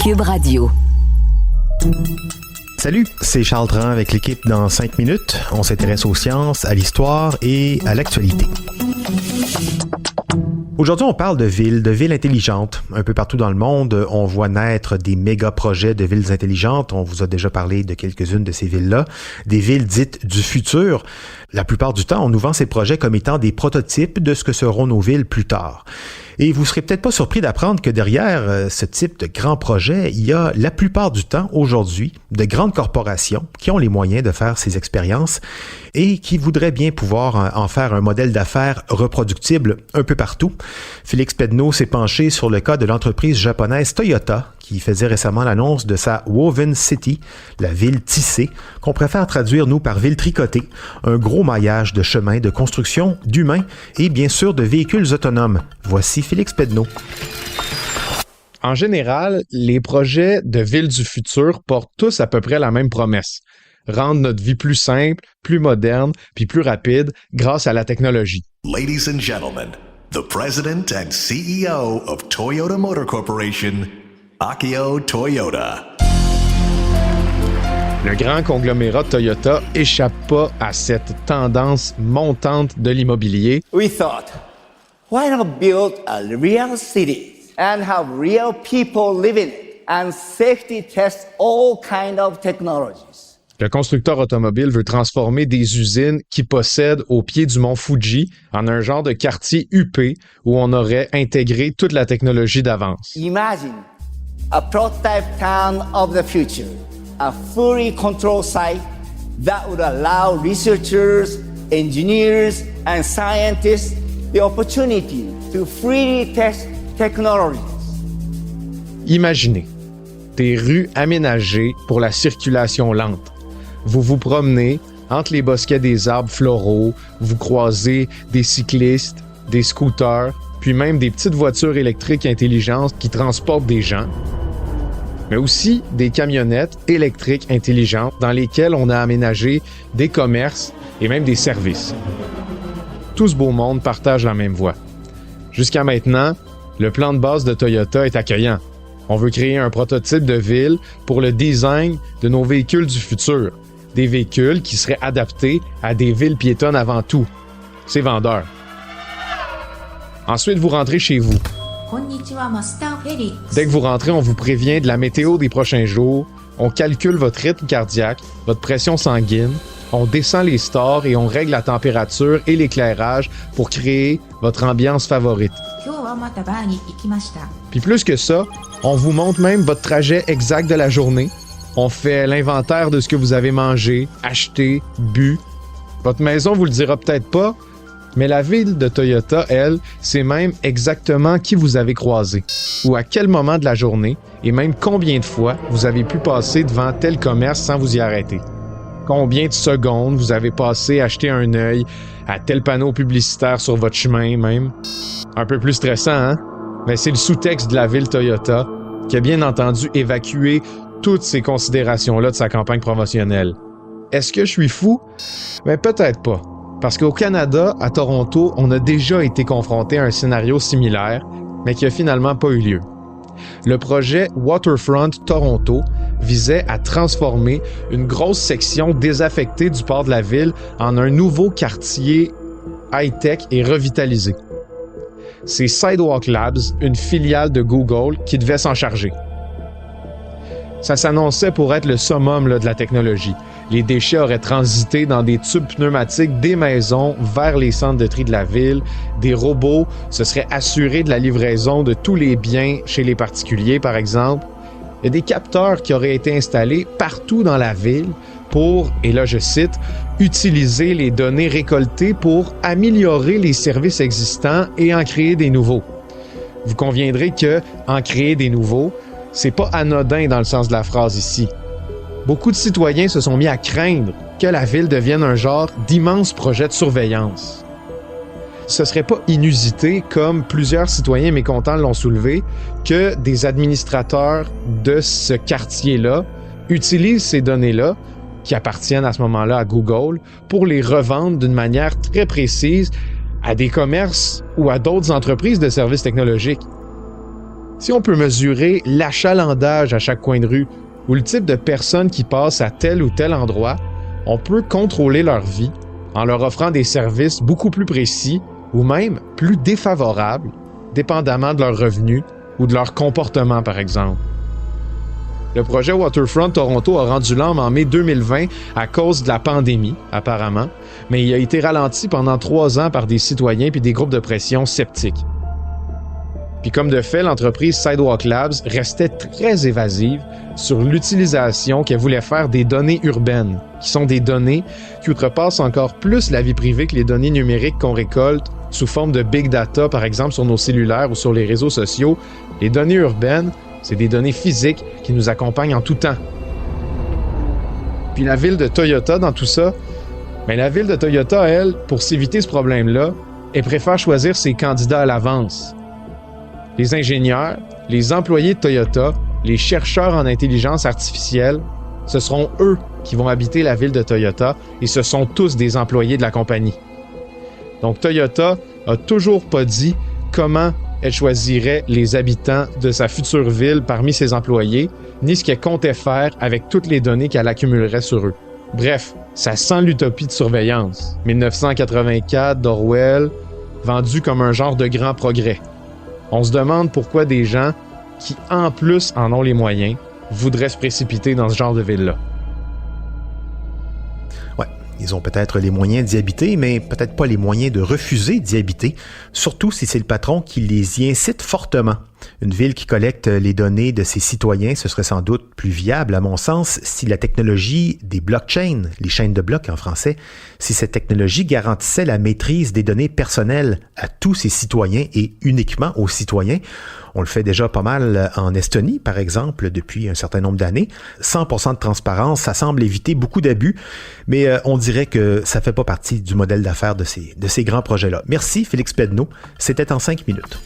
Cube Radio. Salut, c'est Charles Dran avec l'équipe dans 5 minutes. On s'intéresse aux sciences, à l'histoire et à l'actualité. Aujourd'hui, on parle de villes intelligentes. Un peu partout dans le monde, on voit naître des méga-projets de villes intelligentes. On vous a déjà parlé de quelques-unes de ces villes-là. Des villes dites du futur. La plupart du temps, on nous vend ces projets comme étant des prototypes de ce que seront nos villes plus tard. Et vous serez peut-être pas surpris d'apprendre que derrière ce type de grand projet, il y a la plupart du temps, aujourd'hui, de grandes corporations qui ont les moyens de faire ces expériences et qui voudraient bien pouvoir en faire un modèle d'affaires reproductible un peu partout. Félix Pedneau s'est penché sur le cas de l'entreprise japonaise Toyota, qui faisait récemment l'annonce de sa Woven City, la ville tissée, qu'on préfère traduire, nous, par ville tricotée, un gros maillage de chemins, de construction, d'humains et bien sûr de véhicules autonomes. Voici Félix Pedneau. En général, les projets de villes du futur portent tous à peu près la même promesse. Rendre notre vie plus simple, plus moderne, puis plus rapide grâce à la technologie. Ladies and gentlemen, the president and CEO of Toyota Motor Corporation, Akio Toyoda. Le grand conglomérat Toyota échappe pas à cette tendance montante de l'immobilier. We thought, why not build a real city and have real people live in it and safety test all kind of technologies? Le constructeur automobile veut transformer des usines qui possèdent au pied du mont Fuji en un genre de quartier huppé où on aurait intégré toute la technologie d'avance. Imagine a prototype town of the future, a fully controlled site that would allow researchers, engineers, and scientists the opportunity to freely test technologies. Imaginez des rues aménagées pour la circulation lente. Vous vous promenez entre les bosquets des arbres floraux, vous croisez des cyclistes, des scooters, puis même des petites voitures électriques intelligentes qui transportent des gens, mais aussi des camionnettes électriques intelligentes dans lesquelles on a aménagé des commerces et même des services. Tout ce beau monde partage la même voie. Jusqu'à maintenant, le plan de base de Toyota est accueillant. On veut créer un prototype de ville pour le design de nos véhicules du futur. Des véhicules qui seraient adaptés à des villes piétonnes avant tout. C'est vendeur. Ensuite, vous rentrez chez vous. Dès que vous rentrez, on vous prévient de la météo des prochains jours, on calcule votre rythme cardiaque, votre pression sanguine, on descend les stores et on règle la température et l'éclairage pour créer votre ambiance favorite. Puis plus que ça, on vous montre même votre trajet exact de la journée. On fait l'inventaire de ce que vous avez mangé, acheté, bu. Votre maison vous le dira peut-être pas, mais la ville de Toyota, elle, sait même exactement qui vous avez croisé, ou à quel moment de la journée, et même combien de fois vous avez pu passer devant tel commerce sans vous y arrêter. Combien de secondes vous avez passé à jeter un œil à tel panneau publicitaire sur votre chemin même. Un peu plus stressant, hein? Mais c'est le sous-texte de la ville Toyota qui a bien entendu évacué toutes ces considérations-là de sa campagne promotionnelle. Est-ce que je suis fou? Mais peut-être pas. Parce qu'au Canada, à Toronto, on a déjà été confronté à un scénario similaire, mais qui a finalement pas eu lieu. Le projet Waterfront Toronto visait à transformer une grosse section désaffectée du port de la ville en un nouveau quartier high-tech et revitalisé. C'est Sidewalk Labs, une filiale de Google, qui devait s'en charger. Ça s'annonçait pour être le summum de la technologie. Les déchets auraient transité dans des tubes pneumatiques des maisons vers les centres de tri de la ville. Des robots se seraient assurés de la livraison de tous les biens chez les particuliers, par exemple. Il y a des capteurs qui auraient été installés partout dans la ville pour, et là je cite, utiliser les données récoltées pour améliorer les services existants et en créer des nouveaux. Vous conviendrez que en créer des nouveaux, c'est pas anodin dans le sens de la phrase ici. Beaucoup de citoyens se sont mis à craindre que la ville devienne un genre d'immense projet de surveillance. Ce serait pas inusité, comme plusieurs citoyens mécontents l'ont soulevé, que des administrateurs de ce quartier-là utilisent ces données-là, qui appartiennent à ce moment-là à Google, pour les revendre d'une manière très précise à des commerces ou à d'autres entreprises de services technologiques. Si on peut mesurer l'achalandage à chaque coin de rue ou le type de personnes qui passent à tel ou tel endroit, on peut contrôler leur vie en leur offrant des services beaucoup plus précis ou même plus défavorables, dépendamment de leurs revenus ou de leur comportement, par exemple. Le projet Waterfront Toronto a rendu l'âme en mai 2020 à cause de la pandémie, apparemment, mais il a été ralenti pendant 3 ans par des citoyens puis des groupes de pression sceptiques. Puis comme de fait, l'entreprise Sidewalk Labs restait très évasive sur l'utilisation qu'elle voulait faire des données urbaines, qui sont des données qui outrepassent encore plus la vie privée que les données numériques qu'on récolte sous forme de big data, par exemple sur nos cellulaires ou sur les réseaux sociaux. Les données urbaines, c'est des données physiques qui nous accompagnent en tout temps. Puis la ville de Toyota dans tout ça, bien la ville de Toyota, elle, pour s'éviter ce problème-là, elle préfère choisir ses candidats à l'avance. Les ingénieurs, les employés de Toyota, les chercheurs en intelligence artificielle, ce seront eux qui vont habiter la ville de Toyota et ce sont tous des employés de la compagnie. Donc Toyota a toujours pas dit comment elle choisirait les habitants de sa future ville parmi ses employés, ni ce qu'elle comptait faire avec toutes les données qu'elle accumulerait sur eux. Bref, ça sent l'utopie de surveillance. 1984 d'Orwell, vendu comme un genre de grand progrès. On se demande pourquoi des gens qui, en plus, en ont les moyens, voudraient se précipiter dans ce genre de ville-là. Ouais, ils ont peut-être les moyens d'y habiter, mais peut-être pas les moyens de refuser d'y habiter, surtout si c'est le patron qui les y incite fortement. Une ville qui collecte les données de ses citoyens, ce serait sans doute plus viable, à mon sens, si la technologie des blockchains, les chaînes de blocs en français, si cette technologie garantissait la maîtrise des données personnelles à tous ses citoyens et uniquement aux citoyens. On le fait déjà pas mal en Estonie, par exemple, depuis un certain nombre d'années. 100% de transparence, ça semble éviter beaucoup d'abus, mais on dirait que ça fait pas partie du modèle d'affaires de ces grands projets-là. Merci, Félix Pedneau. C'était en 5 minutes.